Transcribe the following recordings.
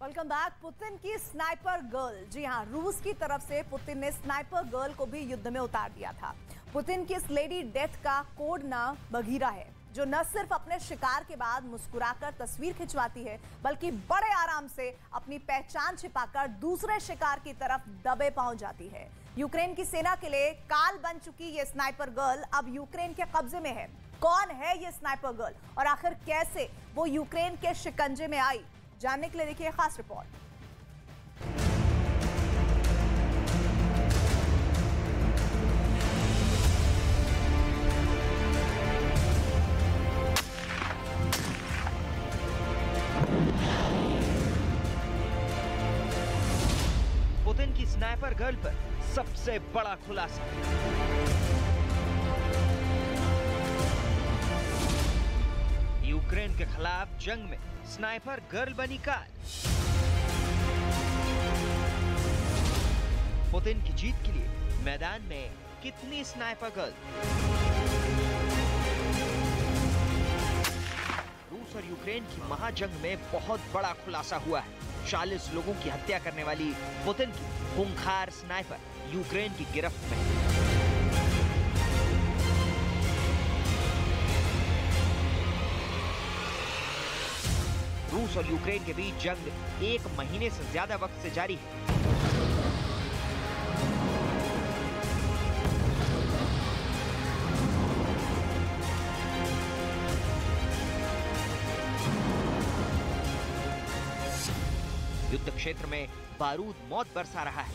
Welcome back. Putin की sniper girl, जी हां, रूस की तरफ से पुतिन ने स्नाइपर गर्ल को भी युद्ध में उतार दिया था। पुतिन की इस लेडी डेथ का कोड नाम बघीरा है, जो न सिर्फ अपने शिकार के बाद मुस्कुराकर तस्वीर खिंचवाती है, बल्कि बड़े आराम से अपनी पहचान छिपाकर दूसरे शिकार की तरफ दबे पहुंच जाती है। यूक्रेन की सेना के लिए काल बन चुकी ये स्नाइपर गर्ल अब यूक्रेन के कब्जे में है। कौन है ये स्नाइपर गर्ल और आखिर कैसे वो यूक्रेन के शिकंजे में आई, जानने के लिए देखिए खास रिपोर्ट। पुतिन की स्नाइपर गर्ल पर सबसे बड़ा खुलासा। यूक्रेन के खिलाफ जंग में स्नाइपर गर्ल बनी काल। पुतिन की जीत के लिए मैदान में कितनी स्नाइपर गर्ल? रूस और यूक्रेन की महाजंग में बहुत बड़ा खुलासा हुआ है। 40 लोगों की हत्या करने वाली पुतिन की खूंखार स्नाइपर यूक्रेन की गिरफ्त में। रूस और यूक्रेन के बीच जंग 1 महीने से ज्यादा वक्त से जारी है। युद्ध क्षेत्र में बारूद मौत बरसा रहा है।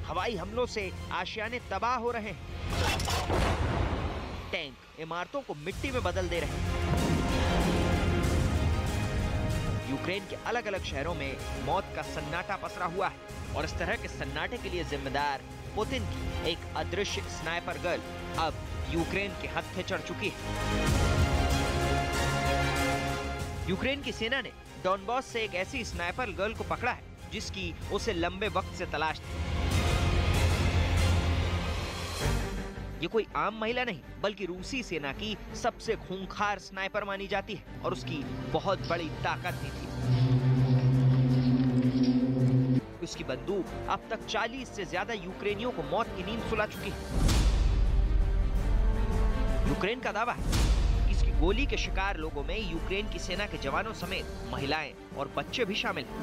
हवाई हमलों से आशियाने तबाह हो रहे हैं। टैंक इमारतों को मिट्टी में बदल दे रहे हैं। यूक्रेन के अलग अलग शहरों में मौत का सन्नाटा पसरा हुआ है और इस तरह के सन्नाटे के लिए जिम्मेदार पुतिन की एक अदृश्य स्नाइपर गर्ल अब यूक्रेन के हत्थे चढ़ चुकी है। यूक्रेन की सेना ने डॉनबॉस से एक ऐसी स्नाइपर गर्ल को पकड़ा है जिसकी उसे लंबे वक्त से तलाश थी। ये कोई आम महिला नहीं, बल्कि रूसी सेना की सबसे खूंखार स्नाइपर मानी जाती है और उसकी बहुत बड़ी ताकत भी थी। उसकी बंदूक अब तक 40 से ज्यादा यूक्रेनियों को मौत की नींद सुला चुकी है। यूक्रेन का दावा है कि इसकी गोली के शिकार लोगों में यूक्रेन की सेना के जवानों समेत महिलाएं और बच्चे भी शामिल हैं।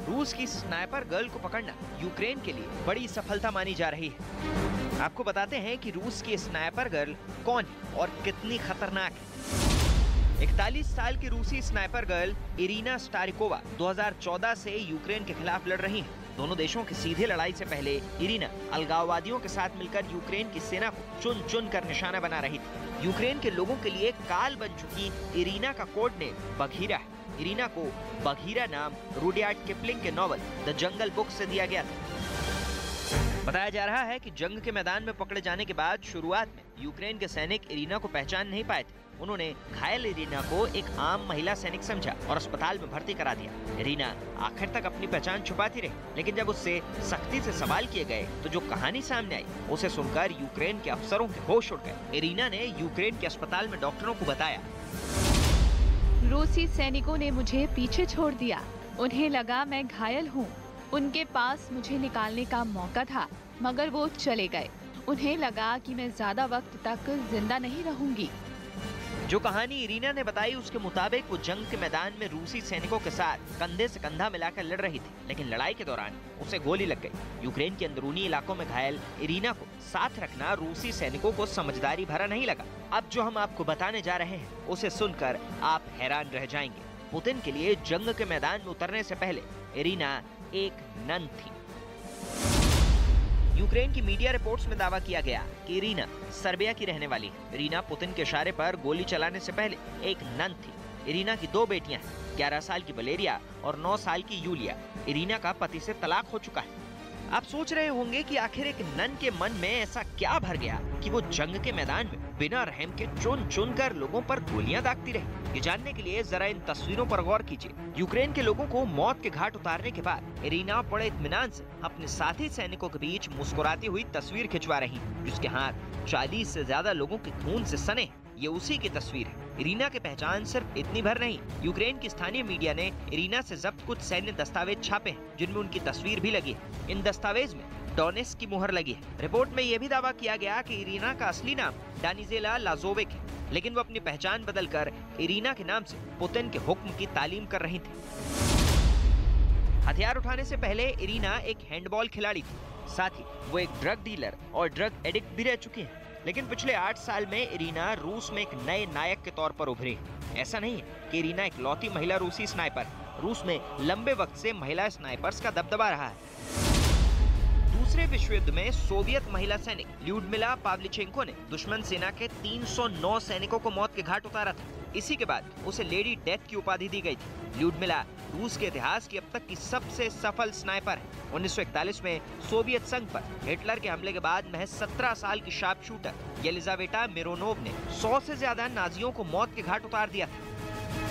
रूस की स्नाइपर गर्ल को पकड़ना यूक्रेन के लिए बड़ी सफलता मानी जा रही है। आपको बताते हैं कि रूस की स्नाइपर गर्ल कौन है और कितनी खतरनाक है। 41 साल की रूसी स्नाइपर गर्ल इरिना स्टारिकोवा 2014 से यूक्रेन के खिलाफ लड़ रही हैं। दोनों देशों की सीधी लड़ाई से पहले इरिना अलगाववादियों के साथ मिलकर यूक्रेन की सेना को चुन चुन कर निशाना बना रही थी। यूक्रेन के लोगों के लिए काल बन चुकी इरिना का कोड नेम बघीरा है। इरिना को बघीरा नाम रुडयार्ड किपलिंग के नॉवल द जंगल बुक से दिया गया था। बताया जा रहा है कि जंग के मैदान में पकड़े जाने के बाद शुरुआत में यूक्रेन के सैनिक इरिना को पहचान नहीं पाए थे। उन्होंने घायल इरिना को एक आम महिला सैनिक समझा और अस्पताल में भर्ती करा दिया। इरिना आखिर तक अपनी पहचान छुपाती रही, लेकिन जब उससे सख्ती से सवाल किए गए तो जो कहानी सामने आई उसे सुनकर यूक्रेन के अफसरों के होश उड़ गए। इरिना ने यूक्रेन के अस्पताल में डॉक्टरों को बताया, रूसी सैनिकों ने मुझे पीछे छोड़ दिया। उन्हें लगा मैं घायल हूँ। उनके पास मुझे निकालने का मौका था, मगर वो चले गए। उन्हें लगा कि मैं ज्यादा वक्त तक जिंदा नहीं रहूंगी। जो कहानी इरिना ने बताई उसके मुताबिक वो जंग के मैदान में रूसी सैनिकों के साथ कंधे से कंधा मिलाकर लड़ रही थी, लेकिन लड़ाई के दौरान उसे गोली लग गई। यूक्रेन के अंदरूनी इलाकों में घायल इरिना को साथ रखना रूसी सैनिकों को समझदारी भरा नहीं लगा। अब जो हम आपको बताने जा रहे हैं उसे सुनकर आप हैरान रह जाएंगे। पुतिन के लिए जंग के मैदान में उतरने से पहले इरिना एक नन थी। यूक्रेन की मीडिया रिपोर्ट्स में दावा किया गया कि इरिना सर्बिया की रहने वाली है। इरिना पुतिन के इशारे पर गोली चलाने से पहले एक नन थी। इरिना की 2 बेटियां हैं, 11 साल की वलेरिया और 9 साल की यूलिया। इरिना का पति से तलाक हो चुका है। आप सोच रहे होंगे कि आखिर एक नन के मन में ऐसा क्या भर गया कि वो जंग के मैदान में बिना रहम के चुन चुन कर लोगों पर गोलियां दागती रही। ये जानने के लिए जरा इन तस्वीरों पर गौर कीजिए। यूक्रेन के लोगों को मौत के घाट उतारने के बाद इरिना बड़े इत्मीनान से अपने साथी सैनिकों के बीच मुस्कुराती हुई तस्वीर खिंचवा रही है, जिसके हाथ 40 से ज्यादा लोगों के खून से सने। ये उसी की तस्वीर है। इरीना की पहचान सिर्फ इतनी भर नहीं, यूक्रेन की स्थानीय मीडिया ने इरीना से जब्त कुछ सैन्य दस्तावेज छापे हैं, जिनमें उनकी तस्वीर भी लगी है। इन दस्तावेज में डोनेट्स्क की मुहर लगी है। रिपोर्ट में यह भी दावा किया गया कि इरीना का असली नाम डानिजेला लाजोविक है, लेकिन वो अपनी पहचान बदलकर इरीना के नाम से पुतिन के हुक्म की तालीम कर रही थी। हथियार उठाने से पहले इरीना एक हैंडबॉल खिलाड़ी थी, साथ ही वो एक ड्रग डीलर और ड्रग एडिक्ट भी रह चुकी है। लेकिन पिछले 8 साल में इरीना रूस में एक नए नायक के तौर पर उभरी। ऐसा नहीं है कि इरीना एक लौती महिला रूसी स्नाइपर, रूस में लंबे वक्त से महिला स्नाइपर्स का दबदबा रहा है। दूसरे विश्व युद्ध में सोवियत महिला सैनिक ल्यूडमिला पावलिचेंको ने दुश्मन सेना के 309 सैनिकों को मौत के घाट उतारा था। इसी के बाद उसे लेडी डेथ की उपाधि दी गई थी। ल्यूडमिला रूस के इतिहास की अब तक की सबसे सफल स्नाइपर है। 1941 में सोवियत संघ पर हिटलर के हमले के बाद महज 17 साल की शार्प शूटर येलिजावेटा मिरोनोव ने 100 से ज्यादा नाजियों को मौत के घाट उतार दिया था।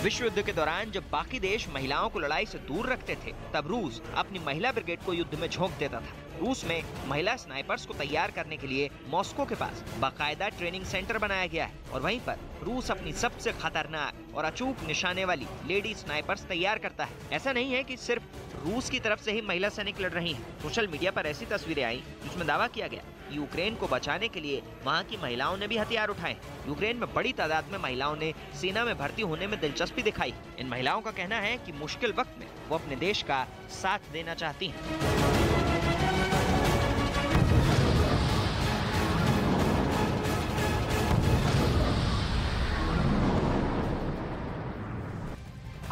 विश्व युद्ध के दौरान जब बाकी देश महिलाओं को लड़ाई से दूर रखते थे, तब रूस अपनी महिला ब्रिगेड को युद्ध में झोंक देता था। रूस में महिला स्नाइपर्स को तैयार करने के लिए मॉस्को के पास बाकायदा ट्रेनिंग सेंटर बनाया गया है और वहीं पर रूस अपनी सबसे खतरनाक और अचूक निशाने वाली लेडी स्नाइपर्स तैयार करता है। ऐसा नहीं है कि सिर्फ रूस की तरफ से ही महिला सैनिक लड़ रही हैं। सोशल मीडिया पर ऐसी तस्वीरें आई जिसमें दावा किया गया यूक्रेन को बचाने के लिए वहां की महिलाओं ने भी हथियार उठाए। यूक्रेन में बड़ी तादाद में महिलाओं ने सेना में भर्ती होने में दिलचस्पी दिखाई। इन महिलाओं का कहना है कि मुश्किल वक्त में वो अपने देश का साथ देना चाहती हैं।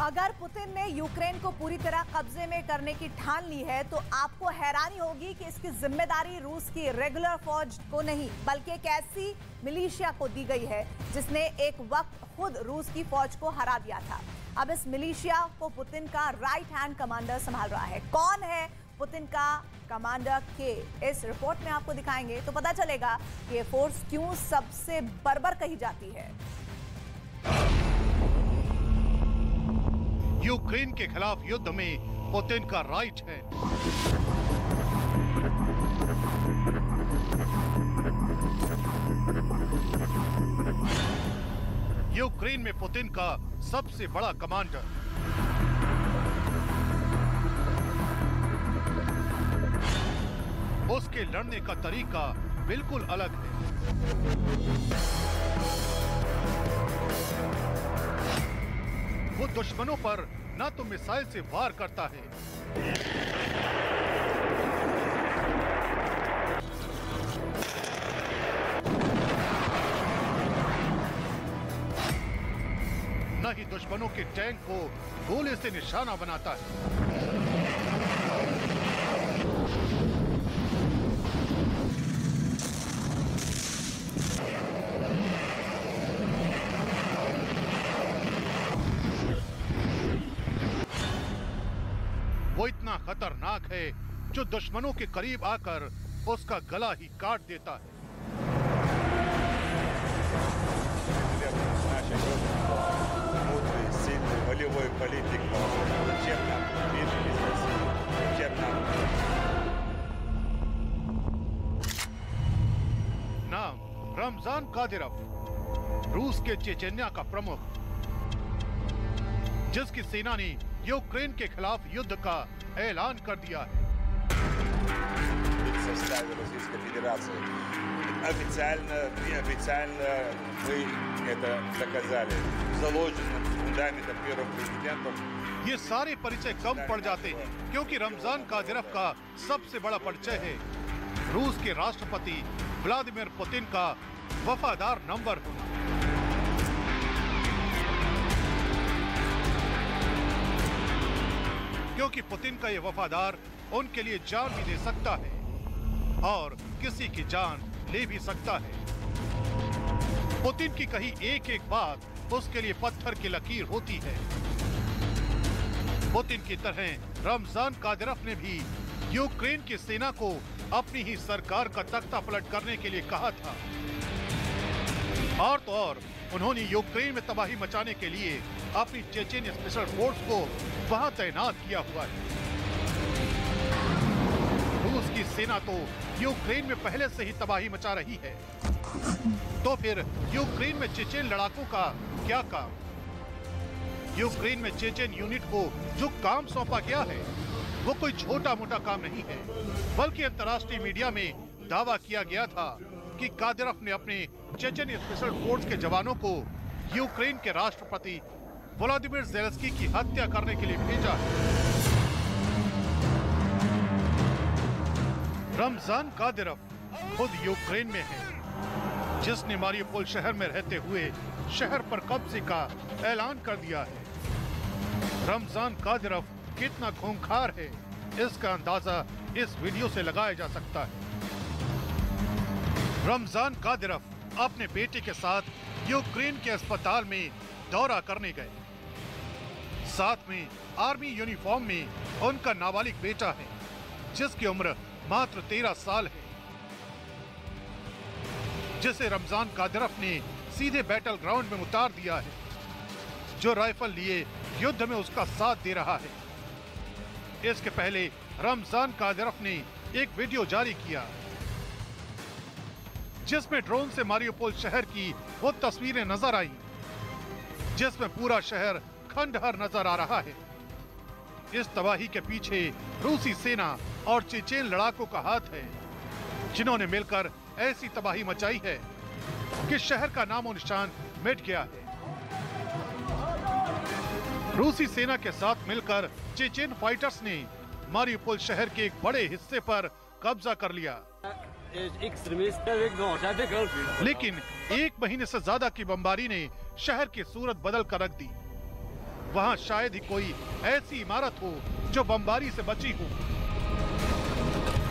अगर पुतिन ने यूक्रेन को पूरी तरह कब्जे में करने की ठान ली है तो आपको हैरानी होगी कि इसकी जिम्मेदारी रूस की रेगुलर फौज को नहीं बल्कि एक ऐसी मिलिशिया को दी गई है जिसने एक वक्त खुद रूस की फौज को हरा दिया था। अब इस मिलिशिया को पुतिन का राइट हैंड कमांडर संभाल रहा है। कौन है पुतिन का कमांडर के इस रिपोर्ट में आपको दिखाएंगे तो पता चलेगा कि ये फोर्स क्यों सबसे बर्बर कही जाती है। यूक्रेन के खिलाफ युद्ध में पुतिन का राइट है। यूक्रेन में पुतिन का सबसे बड़ा कमांडर। उसके लड़ने का तरीका बिल्कुल अलग है। वो दुश्मनों पर न तो मिसाइल से वार करता है, न ही दुश्मनों के टैंक को गोले से निशाना बनाता है। वो इतना खतरनाक है जो दुश्मनों के करीब आकर उसका गला ही काट देता है। नाम रमजान कादिरोव, रूस के चेचन्या का प्रमुख, जिसकी सेना ने यूक्रेन के खिलाफ युद्ध का ऐलान कर दिया है। ये सारे परिचय कम पड़ जाते हैं क्योंकि रमजान कादिरोव का सबसे बड़ा परिचय है रूस के राष्ट्रपति व्लादिमीर पुतिन का वफादार नंबर होना। क्योंकि पुतिन का ये वफादार उनके लिए जान भी दे सकता है और किसी की जान ले भी सकता है। पुतिन की कही एक एक बात उसके लिए पत्थर की लकीर होती है। पुतिन की तरह रमजान कादिरोव ने भी यूक्रेन की सेना को अपनी ही सरकार का तख्ता पलट करने के लिए कहा था। और तो और उन्होंने यूक्रेन में तबाही मचाने के लिए अपनी चेचेन स्पेशल फोर्स को वहां तैनात किया हुआ है। रूस की सेना तो यूक्रेन में पहले से ही तबाही मचा रही है। तो फिर यूक्रेन में चेचेन लड़ाकों का क्या काम? यूक्रेन में चेचेन यूनिट को जो काम सौंपा गया है वो कोई छोटा मोटा काम नहीं है, बल्कि अंतर्राष्ट्रीय मीडिया में दावा किया गया था कि कादिरोव ने अपने चेचेन स्पेशल फोर्स के जवानों को यूक्रेन के राष्ट्रपति व्लादिमीर ज़ेलेंस्की की हत्या करने के लिए भेजा है। रमजान कादिरोव खुद यूक्रेन में है, जिसने मारियोपोल शहर में रहते हुए शहर पर कब्जे का ऐलान कर दिया है। रमजान कादिरोव कितना खूंखार है, इसका अंदाजा इस वीडियो से लगाया जा सकता है। रमजान कादिरोव अपने बेटे के साथ यूक्रेन के अस्पताल में दौरा करने गए। साथ में आर्मी यूनिफॉर्म में उनका नाबालिग बेटा है, जिसकी उम्र मात्र 13 साल है, जिसे रमजान कादिरोव ने सीधे बैटल ग्राउंड में उतार दिया है, जो राइफल लिए युद्ध में उसका साथ दे रहा है। इसके पहले रमजान कादिरोव ने एक वीडियो जारी किया, जिसमें ड्रोन से मारियोपोल शहर की वो तस्वीरें नजर आई, जिसमें पूरा शहर खंडहर नजर आ रहा है। इस तबाही के पीछे रूसी सेना और चेचेन लड़ाकों का हाथ है, जिन्होंने मिलकर ऐसी तबाही मचाई है कि शहर का नामो निशान मिट गया है। रूसी सेना के साथ मिलकर चेचेन फाइटर्स ने मारियोपोल शहर के एक बड़े हिस्से पर कब्जा कर लिया, लेकिन 1 महीने से ज्यादा की बमबारी ने शहर की सूरत बदल कर रख दी। वहाँ शायद ही कोई ऐसी इमारत हो जो बमबारी से बची हो।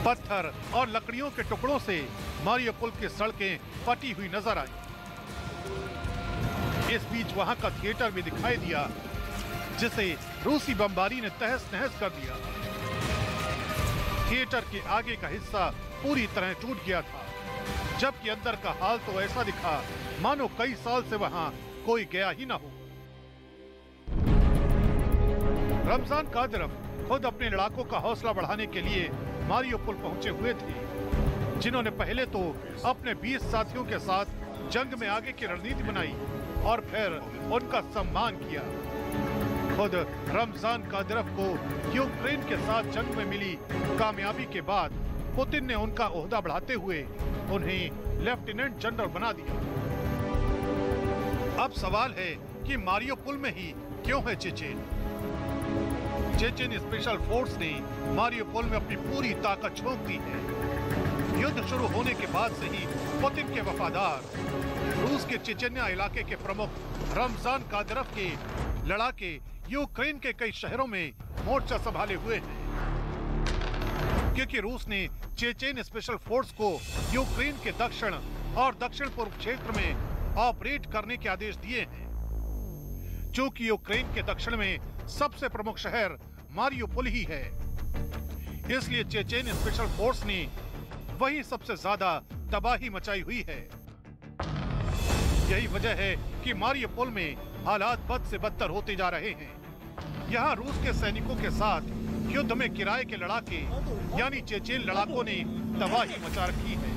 पत्थर और लकड़ियों के टुकड़ों से मारियोपोल की सड़कें फटी हुई नजर आई। इस बीच वहाँ का थिएटर भी दिखाई दिया, जिसे रूसी बमबारी ने तहस नहस कर दिया। थिएटर के आगे का हिस्सा पूरी तरह टूट गया था, जबकि अंदर का हाल तो ऐसा दिखा मानो कई साल से वहाँ कोई गया ही न हो। रमजान कादिरोव खुद अपने लड़ाकों का हौसला बढ़ाने के लिए मारियोपोल पहुंचे हुए थे, जिन्होंने पहले तो अपने 20 साथियों के साथ जंग में आगे की रणनीति बनाई और फिर उनका सम्मान किया। खुद रमजान कादिरोव को यूक्रेन के साथ जंग में मिली कामयाबी के बाद पुतिन ने उनका ओहदा बढ़ाते हुए उन्हें लेफ्टिनेंट जनरल बना दिया। अब सवाल है कि मारियोपोल में ही क्यों है चेचेन? चेचेन स्पेशल फोर्स ने मारियोपोल में अपनी पूरी ताकत झोंक दी है। युद्ध शुरू होने के बाद से ही पुतिन के वफादार रूस के चेचेन्या इलाके के प्रमुख रमजान कादिरोव के लड़ाके यूक्रेन के कई शहरों में मोर्चा संभाले हुए हैं, क्योंकि रूस ने चेचेन स्पेशल फोर्स को यूक्रेन के दक्षिण और दक्षिण पूर्व क्षेत्र में ऑपरेट करने के आदेश दिए हैं। चूंकि यूक्रेन के दक्षिण में सबसे प्रमुख शहर मारियोपोल ही है, इसलिए चेचेन स्पेशल फोर्स ने वहीं सबसे ज्यादा तबाही मचाई हुई है। यही वजह है कि मारियोपोल में हालात बद से बदतर होते जा रहे हैं। यहाँ रूस के सैनिकों के साथ युद्ध में किराए के लड़ाके यानी चेचेन लड़ाकों ने तबाही मचा रखी है।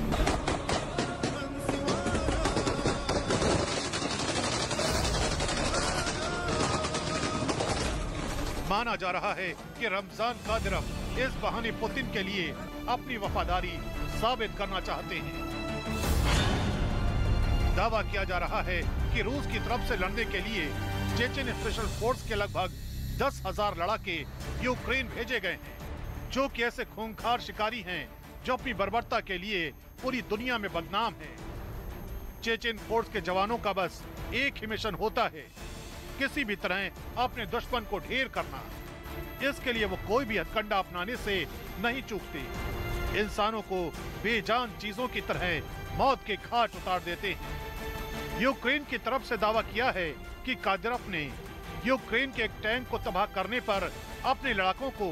माना जा रहा है कि रमजान कादिरोव इस बहाने पुतिन के लिए अपनी वफादारी साबित करना चाहते हैं। दावा किया जा रहा है कि रूस की तरफ से लड़ने के लिए चेचेन स्पेशल फोर्स के लगभग 10,000 लड़ाके यूक्रेन भेजे गए हैं, जो कि ऐसे खूंखार शिकारी हैं जो अपनी बर्बरता के लिए पूरी दुनिया में बदनाम हैं। चेचेन फोर्स के जवानों का बस एक ही मिशन होता है, किसी भी तरह अपने दुश्मन को ढेर करना। इसके लिए वो कोई भी हथकंडा अपनाने से नहीं चूकते। इंसानों को बेजान चीजों की तरह मौत के घाट उतार देते हैं। यूक्रेन की तरफ से दावा किया है कि कादिरोव ने यूक्रेन के एक टैंक को तबाह करने पर अपने लड़ाकों को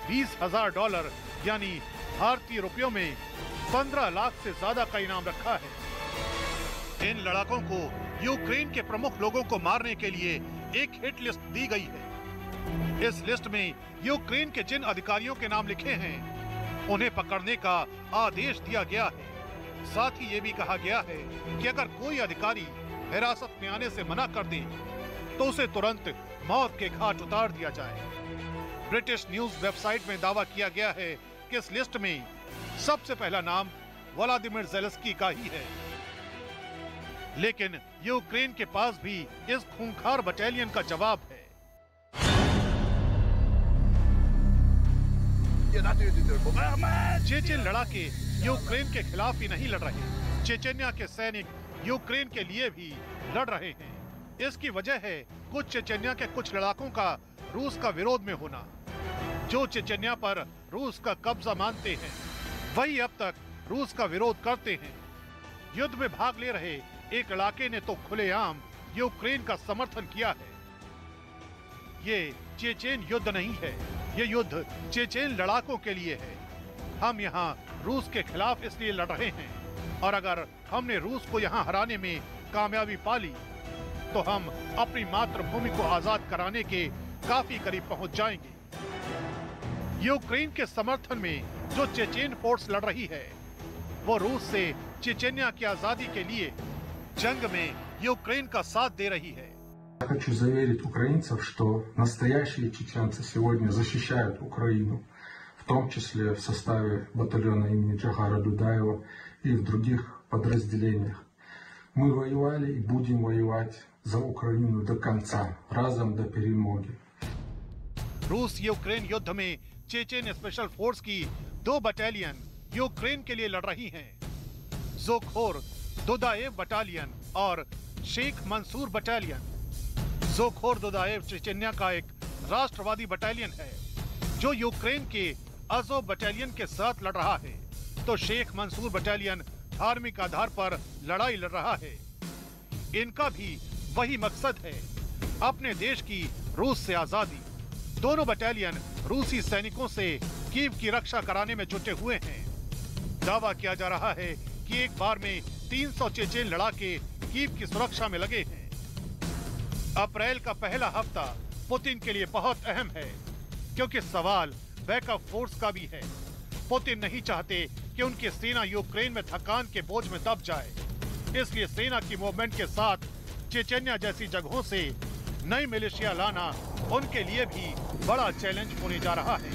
$20,000 यानी भारतीय रुपयों में 15 लाख से ज्यादा का इनाम रखा है। इन लड़ाकों को यूक्रेन के प्रमुख लोगों को मारने के लिए एक हिट लिस्ट दी गई है। इस लिस्ट में यूक्रेन के जिन अधिकारियों के नाम लिखे हैं, उन्हें पकड़ने का आदेश दिया गया है। साथ ही ये भी कहा गया है कि अगर कोई अधिकारी हिरासत में आने से मना कर दे तो उसे तुरंत मौत के घाट उतार दिया जाए। ब्रिटिश न्यूज वेबसाइट में दावा किया गया है कि इस लिस्ट में सबसे पहला नाम व्लादिमीर ज़ेलेंस्की का ही है। लेकिन यूक्रेन के पास भी इस खूंखार बटालियन का जवाब है। चेचेन लड़ाके यूक्रेन के खिलाफ ही नहीं लड़ रहे, चेचेनिया के सैनिक यूक्रेन के लिए भी लड़ रहे हैं। इसकी वजह है कुछ चेचेनिया के कुछ लड़ाकों का रूस का विरोध में होना। जो चेचेनिया पर रूस का कब्जा मानते हैं वही अब तक रूस का विरोध करते हैं। युद्ध में भाग ले रहे एक लड़ाके ने तो खुलेआम यूक्रेन का समर्थन किया है। ये चेचेन युद्ध नहीं है, ये युद्ध चेचेन लड़ाकों के लिए है। हम यहाँ रूस के खिलाफ इसलिए लड़ रहे हैं और अगर हमने रूस को यहाँ हराने में कामयाबी पाली तो हम अपनी मातृभूमि को आजाद कराने के काफी करीब पहुंच जाएंगे। यूक्रेन के समर्थन में जो चेचेन फोर्स लड़ रही है वो रूस से चेचेनिया की आजादी के लिए जंग में यूक्रेन का साथ दे रही है। Я хочу заверить украинцев, что настоящие чеченцы сегодня защищают Украину, в том числе в составе батальона имени Джагара Дудаева и в других подразделениях. Мы воевали и будем воевать за Украину до конца, разом до перемоги. रूस यूक्रेन युद्ध में चेचेन स्पेशल फोर्स की 2 बटालियन यूक्रेन के लिए लड़ रही हैं। ज़ोखोर दुदाएव बटालियन और शेख मंसूर बटालियन। ज़ोखोर दुदाएव चेचेनिया का एक राष्ट्रवादी बटालियन है जो यूक्रेन के अज़ोव बटालियन के साथ लड़ रहा है, तो शेख मंसूर बटालियन धार्मिक आधार पर लड़ाई लड़ रहा है। इनका भी वही मकसद है, अपने देश की रूस से आजादी। दोनों बटालियन रूसी सैनिकों से कीव की रक्षा कराने में जुटे हुए हैं। दावा किया जा रहा है कि एक बार में 300 चेचेन लड़ाके कीव की सुरक्षा में लगे हैं। अप्रैल का पहला हफ्ता पुतिन के लिए बहुत अहम है क्योंकि सवाल बैकअप फोर्स का भी है। पुतिन नहीं चाहते कि उनकी सेना यूक्रेन में थकान के बोझ में दब जाए, इसलिए सेना की मूवमेंट के साथ चेचेनिया जैसी जगहों से नई मिलिशिया लाना उनके लिए भी बड़ा चैलेंज होने जा रहा है।